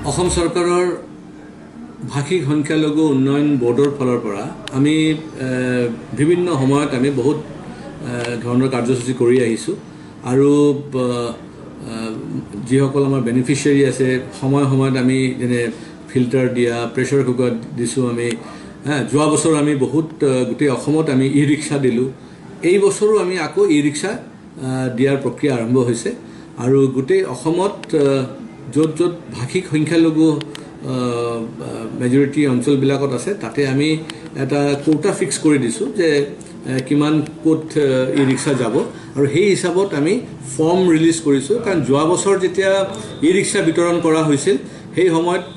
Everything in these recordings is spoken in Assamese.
অসম চৰকাৰৰ ভাষিক সংখ্যালঘু উন্নয়ন বোৰ্ডৰ ফালৰ পৰা আমি বিভিন্ন সময়ত আমি বহুত ধৰণৰ কাৰ্যসূচী কৰি আহিছোঁ আৰু যিসকল আমাৰ বেনিফিচিয়াৰী আছে সময় সময়ত আমি যেনে ফিল্টাৰ দিয়া প্ৰেছাৰ কুকাৰ দিছোঁ আমি যোৱা বছৰ আমি বহুত গোটেই অসমত আমি ই ৰিক্সা দিলোঁ এই বছৰো আমি আকৌ ই ৰিক্সা দিয়াৰ প্ৰক্ৰিয়া আৰম্ভ হৈছে আৰু গোটেই অসমত য'ত য'ত ভাষিক সংখ্যালঘু মেজৰিটি অঞ্চলবিলাকত আছে তাতে আমি এটা কোটা ফিক্স কৰি দিছোঁ যে কিমান কোট ই ৰিক্সা যাব আৰু সেই হিচাপত আমি ফৰ্ম ৰিলিজ কৰিছোঁ কাৰণ যোৱা বছৰ যেতিয়া ই ৰিক্সা বিতৰণ কৰা হৈছিল সেই সময়ত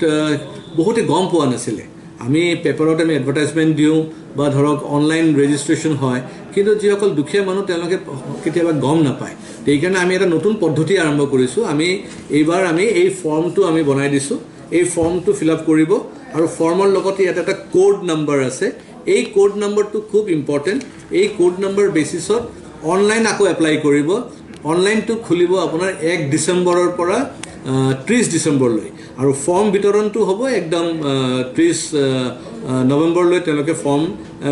বহুতে গম পোৱা নাছিলে আমি পেপাৰত আমি এডভাৰটাইজমেণ্ট দিওঁ বা ধৰক অনলাইন ৰেজিষ্ট্ৰেশ্যন হয় কিন্তু যিসকল দুখীয়া মানুহ তেওঁলোকে কেতিয়াবা গম নাপায় সেইকাৰণে আমি এটা নতুন পদ্ধতি আৰম্ভ কৰিছোঁ আমি এইবাৰ আমি এই ফৰ্মটো আমি বনাই দিছোঁ এই ফৰ্মটো ফিল আপ কৰিব আৰু ফৰ্মৰ লগতে ইয়াত এটা কোড নম্বৰ আছে এই কোড নম্বৰটো খুব ইম্পৰ্টেণ্ট এই কোড নম্বৰ বেচিছত অনলাইন আকৌ এপ্লাই কৰিব অনলাইনটো খুলিব আপোনাৰ 1 ডিচেম্বৰৰ পৰা 30 ডিচেম্বৰলৈ আৰু ফৰ্ম বিতৰণটো হ'ব একদম 30 নৱেম্বৰলৈ তেওঁলোকে ফৰ্ম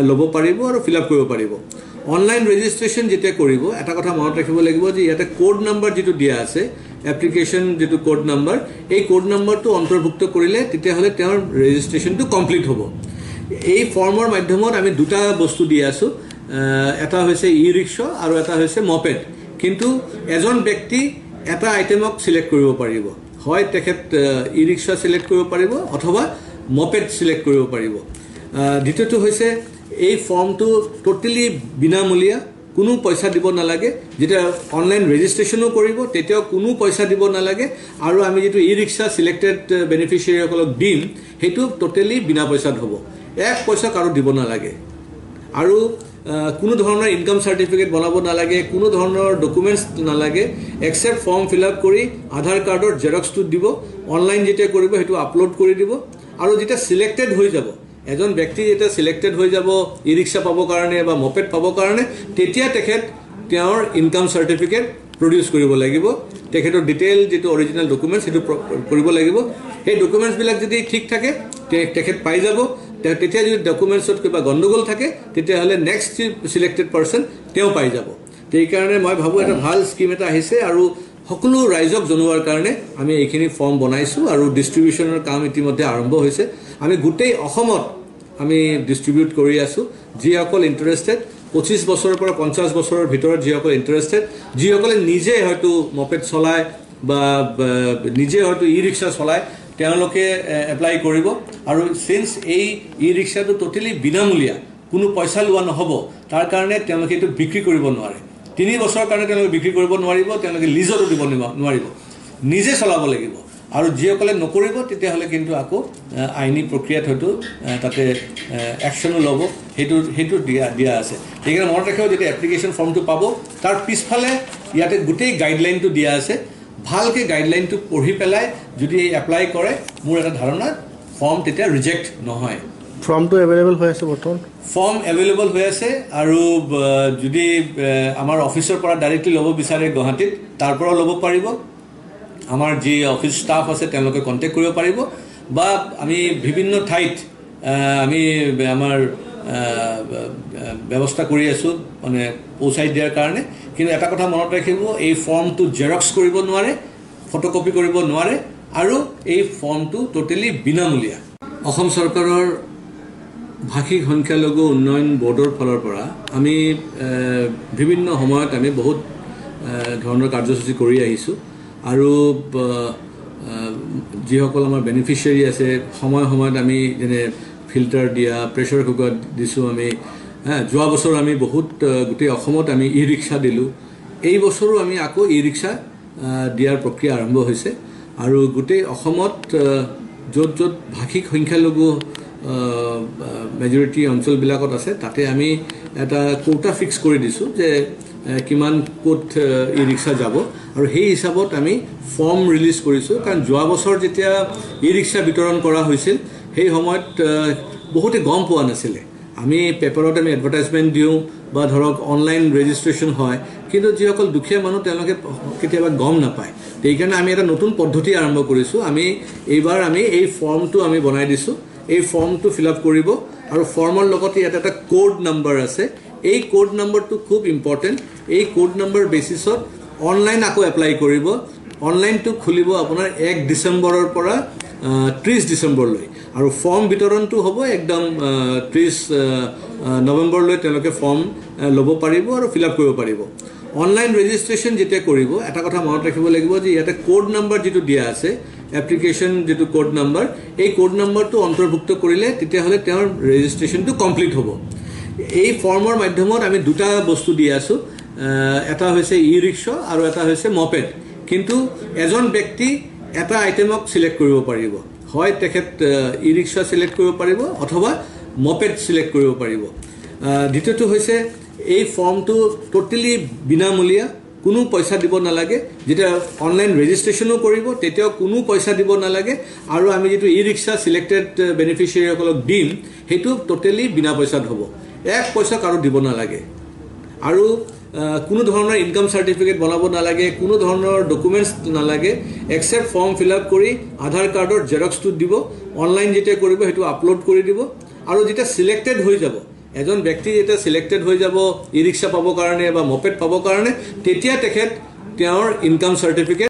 ল'ব পাৰিব আৰু ফিল আপ কৰিব পাৰিব অনলাইন ৰেজিষ্ট্ৰেশ্যন যেতিয়া কৰিব এটা কথা মনত ৰাখিব লাগিব যে ইয়াতে কোড নম্বৰ যিটো দিয়া আছে এপ্লিকেশ্যন যিটো কোড নম্বৰ এই কোড নম্বৰটো অন্তৰ্ভুক্ত কৰিলে তেতিয়াহ'লে তেওঁৰ ৰেজিষ্ট্ৰেশ্যনটো কমপ্লিট হ'ব এই ফৰ্মৰ মাধ্যমত আমি দুটা বস্তু দি আছোঁ এটা হৈছে ই ৰিক্সা আৰু এটা হৈছে মপেড কিন্তু এজন ব্যক্তি এটা আইটেমক সিলেক্ট কৰিব পাৰিব হয় তেখেত ই ৰিক্সা সিলেক্ট কৰিব পাৰিব অথবা মপেড সিলেক্ট কৰিব পাৰিব দ্বিতীয়টো হৈছে এই ফৰ্মটো টোটেলি বিনামূলীয়া কোনো পইচা দিব নালাগে যেতিয়া অনলাইন ৰেজিষ্ট্ৰেশ্যনো কৰিব তেতিয়াও কোনো পইচা দিব নালাগে আৰু আমি যেটো ই ৰিক্সা সিলেক্টেড বেনিফিচিয়াৰীসকলক দিম হেতু টোটেলি বিনা পইচাত হ'ব এক পইচা কাৰো দিব নালাগে আৰু কোনো ধৰণৰ ইনকাম সাৰ্টিফিকেট বনাব নালাগে কোনো ধৰণৰ ডকুমেন্টস নালাগে এক্সেপ্ট ফৰ্ম ফিল আপ কৰি আধাৰ কাৰ্ডৰ জেৰক্সটো দিব অনলাইন যেতিয়া কৰিব হেতু আপলোড কৰি দিব আৰু যেতিয়া সিলেক্টেড হৈ যাব এজন ব্যক্তি যেতিয়া সিলেক্টেড হৈ যাব ই ৰিক্সা পাবৰ কাৰণে বা মপেড পাবৰ কাৰণে তেতিয়া তেখেত তেওঁৰ ইনকাম সাৰ্টিফিকেট প্ৰডিউস কৰিব লাগিব তেখেতৰ ডিটেইল যেটো অৰিজিনাল ডকুমেন্টস হেতু কৰিব লাগিব এই ডকুমেন্টস বিলাক যদি ঠিক থাকে তেখেত পাই যাব তেতিয়া যদি ডকুমেন্টছত কিবা গণ্ডগোল থাকে তেতিয়াহ'লে নেক্সট সিলেক্টেড পাৰসন তেও পাই যাব এই কাৰণে মই ভাবো এটা ভাল স্কিম এটা আহিছে আৰু সকলো ৰাইজক জনোৱাৰ কাৰণে আমি এইখিনি ফৰ্ম বনাইছো আৰু ডিস্ট্ৰিবিউচনৰ কাম ইতিমধ্যে আৰম্ভ হৈছে আমি গোটেই অসমত আমি ডিস্ট্ৰিবিউট কৰি আছো যিসকল ইন্টাৰেষ্টেড 25 বছৰৰ পৰা 50 বছৰৰ ভিতৰত যিসকল ইন্টাৰেষ্টেড যিসকলে নিজে হয়তো মপেড চলায় বা নিজে হয়তো ই ৰিক্সা চলায় তেওঁলোকে এপ্লাই কৰিব আৰু সিন্স এই ই ৰিক্সাটো টোটেলি বিনামূলীয়া কোনো পইচা লোৱা নহব তাৰ কাৰণে তেওঁলোকে এটো বিক্ৰী কৰিব নোৱাৰে 3 বছৰৰ কাৰণে তেওঁলোকে বিক্ৰী কৰিব নোৱাৰিব তেওঁলোকে লিজতো দিব নোৱাৰিব নিজে চলাব লাগিব আৰু যিসকলে নকৰিব তেতিয়াহলে কিন্তু আকৌ আইনী প্ৰক্ৰিয়াত হয়তো তাতে একচনো ল'ব হেতু দিয়া আছে এইকাৰণে মনত ৰাখিব যেতিয়া এপ্লিকেশ্যন ফৰ্মটো পাব তাৰ পিছফালে ইয়াতে গোটেই গাইডলাইনটো দিয়া আছে ভালকে গাইডলাইনটো পঢ়ি পেলাই যদি এপ্লাই কৰে মোৰ এটা ধাৰণা ফৰ্ম তেতিয়া ৰিজেক্ট নহয় ফৰ্মটো এভেইলেবল হৈ আছে বৰ্তমান ফৰ্ম এভেইলেবল হৈ আছে আৰু যদি আমাৰ অফিচৰ পৰা ডাইৰেক্টলি ল'ব বিচাৰে গুৱাহাটীত তাৰ পৰা ল'ব পাৰিব আমাৰ যি অফিস ষ্টাফ আছে তেওঁলোকে কন্টাক্ট কৰিব পাৰিব বা আমি বিভিন্ন ঠাইত আমি আমাৰ ব্যৱস্থা কৰি আছো মানে পৌঁছাই দিয়াৰ কাৰণে কিন্তু এটা কথা মনত ৰাখিব এই ফৰ্মটো জেৰক্স কৰিব নোৱাৰে ফটোকপি কৰিব নোৱাৰে আৰু এই ফৰ্মটো টোটেলি বিনামূলীয়া অসম চৰকাৰৰ ভাষিক সংখ্যালঘু উন্নয়ন বোৰ্ডৰ ফালৰ পৰা আমি বিভিন্ন সময়ত আমি বহুত ধৰণৰ কাৰ্যসূচী কৰি আহিছোঁ আৰু যিসকল আমাৰ বেনিফিচিয়াৰী আছে সময় সময়ত আমি যেনে ফিল্টাৰ দিয়া প্ৰেছাৰ কুকাৰ দিছোঁ আমি যোৱা বছৰ আমি বহুত গোটেই অসমত আমি ই ৰিক্সা দিলোঁ এই বছৰো আমি আকৌ ই ৰিক্সা দিয়াৰ প্ৰক্ৰিয়া আৰম্ভ হৈছে আৰু গোটেই অসমত য'ত য'ত ভাষিক সংখ্যালঘু মেজৰিটি অঞ্চলবিলাকত আছে তাতে আমি এটা কোটা ফিক্স কৰি দিছোঁ যে কিমান কোট ই ৰিক্সা যাব আৰু সেই হিচাপত আমি ফৰ্ম ৰিলিজ কৰিছোঁ কাৰণ যোৱা বছৰ যেতিয়া ই ৰিক্সা বিতৰণ কৰা হৈছিল সেই সময়ত বহুতে গম পোৱা নাছিলে আমি পেপাৰত আমি এডভাৰটাইজমেণ্ট দিওঁ বা ধৰক অনলাইন ৰেজিষ্ট্ৰেশ্যন হয় কিন্তু যিসকল দুখীয়া মানুহ তেওঁলোকে কেতিয়াবা গম নাপায় সেইকাৰণে আমি এটা নতুন পদ্ধতি আৰম্ভ কৰিছোঁ আমি এইবাৰ আমি এই ফৰ্মটো আমি বনাই দিছোঁ এই ফৰ্মটো ফিল আপ কৰিব আৰু ফৰ্মৰ লগতে ইয়াত এটা কোড নম্বৰ আছে এই কোড নম্বৰটো খুব ইম্পৰ্টেণ্ট এই কোড নম্বৰ বেচিছত অনলাইন আকৌ এপ্লাই কৰিব অনলাইনটো খুলিব আপোনাৰ 1 ডিচেম্বৰৰ পৰা 30 ডিচেম্বৰলৈ আৰু ফৰ্ম বিতৰণটো হ'ব একদম 30 নৱেম্বৰলৈ তেওঁলোকে ফৰ্ম ল'ব পাৰিব আৰু ফিল আপ কৰিব পাৰিব অনলাইন ৰেজিষ্ট্ৰেশ্যন যেতিয়া কৰিব এটা কথা মনত ৰাখিব লাগিব যে ইয়াতে কোড নম্বৰ যেটো দিয়া আছে এপ্লিকেশ্যন যেটো কোড নম্বৰ এই কোড নম্বৰটো অন্তৰ্ভুক্ত কৰিলে তেতিয়াহ'লে তেওঁৰ ৰেজিষ্ট্ৰেশ্যনটো কমপ্লিট হ'ব এই ফৰ্মৰ মাধ্যমত আমি দুটা বস্তু দি আছো এটা হৈছে ই ৰিক্সা আৰু এটা হৈছে মপেড কিন্তু এজন ব্যক্তি এটা আইটেমক সিলেক্ট কৰিব পাৰিব হয় তেখেত ই ৰিক্সা সিলেক্ট কৰিব পাৰিব অথবা মপেড সিলেক্ট কৰিব পাৰিব দ্বিতীয়টো হৈছে এই ফৰ্মটো টোটালি বিনামূলীয়া কোনো পইচা দিব নালাগে যেতিয়া অনলাইন ৰেজিষ্ট্ৰেশ্যনো কৰিব তেতিয়াও কোনো পইচা দিব নালাগে আৰু আমি যেটো ই ৰিক্সা সিলেক্টেড বেনিফিচিয়াৰীসকলক দিম হেতু টোটালি বিনা পইচাত হ'ব এক পইচা কাৰো দিব নালাগে আৰু কোনো ধৰণৰ ইনকাম সাৰ্টিফিকেট বনাব নালাগে কোনো ধৰণৰ ডকুমেন্টস নালাগে এক্সেপ্ট ফৰ্ম ফিল আপ কৰি আধাৰ কাৰ্ডৰ জেৰক্সটো দিব অনলাইন যেতিয়া কৰিব হেতু আপলোড কৰি দিব আৰু যেতিয়া সিলেক্টেড হৈ যাব এজন ব্যক্তি যেতিয়া সিলেক্টেড হৈ যাব ই ৰিক্সা পাব কাৰণে বা মপেড পাব কাৰণে তেতিয়া তেখেত তেওঁৰ ইনকাম সাৰ্টিফিকেট